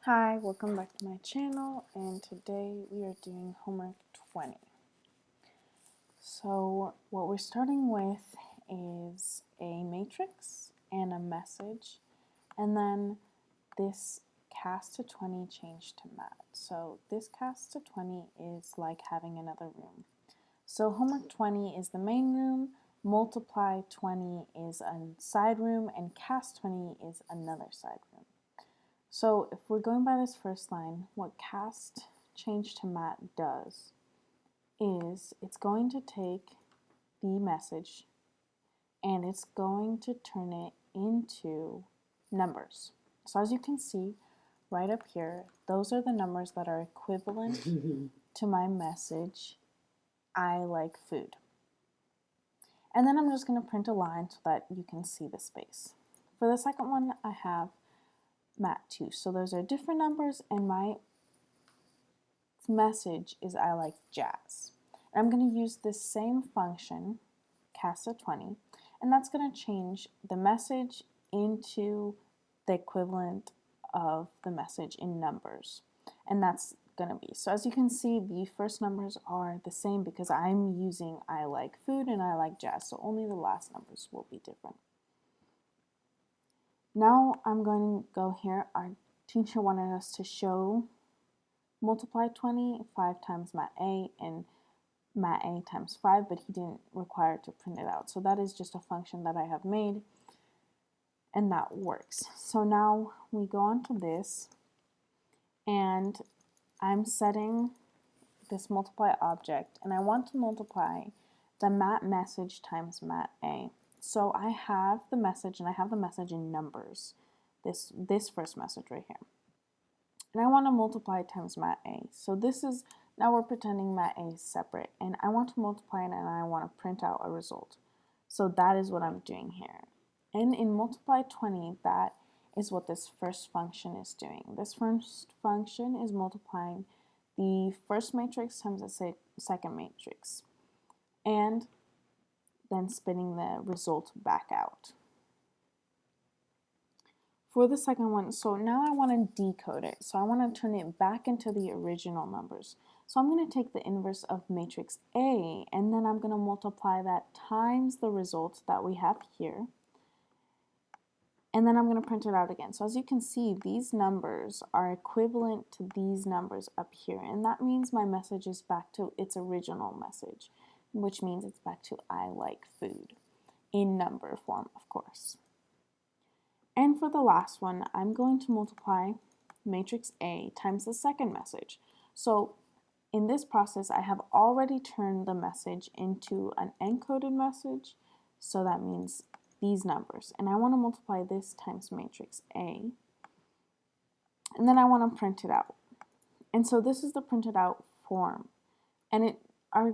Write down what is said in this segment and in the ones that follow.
Hi, welcome back to my channel, and today we are doing homework 20. So what we're starting with is a matrix and a message, and then this cast to 20 changed to mat. So this cast to 20 is like having another room. So homework 20 is the main room, multiply 20 is a side room, and cast 20 is another side room. So if we're going by this first line, what cast change to mat does is it's going to take the message and it's going to turn it into numbers. So as you can see right up here, those are the numbers that are equivalent to my message, I like food. And then I'm just going to print a line so that you can see the space. For the second one, I have mat 2. So those are different numbers, and my message is I like jazz. And I'm going to use this same function, cast to 20, and that's going to change the message into the equivalent of the message in numbers. And that's going to be, so as you can see, the first numbers are the same because I'm using I like food and I like jazz, so only the last numbers will be different. Now I'm going to go here. Our teacher wanted us to show multiply 20, 5 times mat A, and mat A times 5, but he didn't require to print it out. So that is just a function that I have made, and that works. So now we go on to this, and I'm setting this multiply object, and I want to multiply the mat message times mat A. So I have the message, and I have the message in numbers, this first message right here. And I want to multiply it times mat A. So this is, now we're pretending mat A is separate, and I want to multiply it and I want to print out a result. So that is what I'm doing here. And in multiply 20, that is what this first function is doing. This first function is multiplying the first matrix times the second matrix, and then spitting the result back out. For the second one, so now I want to decode it. So I want to turn it back into the original numbers. So I'm going to take the inverse of matrix A, and then I'm going to multiply that times the result that we have here. And then I'm going to print it out again. So as you can see, these numbers are equivalent to these numbers up here. And that means my message is back to its original message, which means it's back to I like food, in number form, of course. And for the last one, I'm going to multiply matrix A times the second message. So in this process, I have already turned the message into an encoded message. So that means these numbers. And I want to multiply this times matrix A. And then I want to print it out. And so this is the printed out form. And our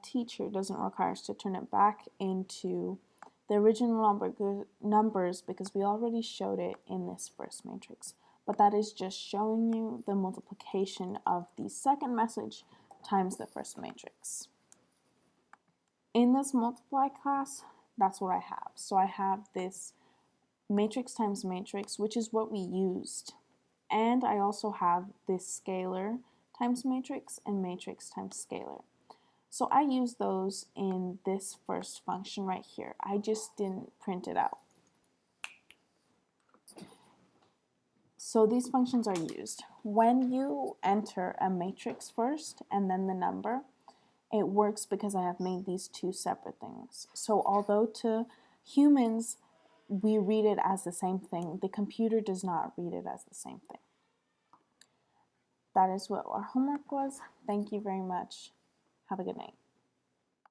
teacher doesn't require us to turn it back into the original numbers because we already showed it in this first matrix. But that is just showing you the multiplication of the second message times the first matrix. In this multiply class, that's what I have. So I have this matrix times matrix, which is what we used. And I also have this scalar times matrix and matrix times scalar. So I use those in this first function right here. I just didn't print it out. So these functions are used. When you enter a matrix first and then the number, it works because I have made these two separate things. So although to humans we read it as the same thing, the computer does not read it as the same thing. That is what our homework was. Thank you very much. Have a good night.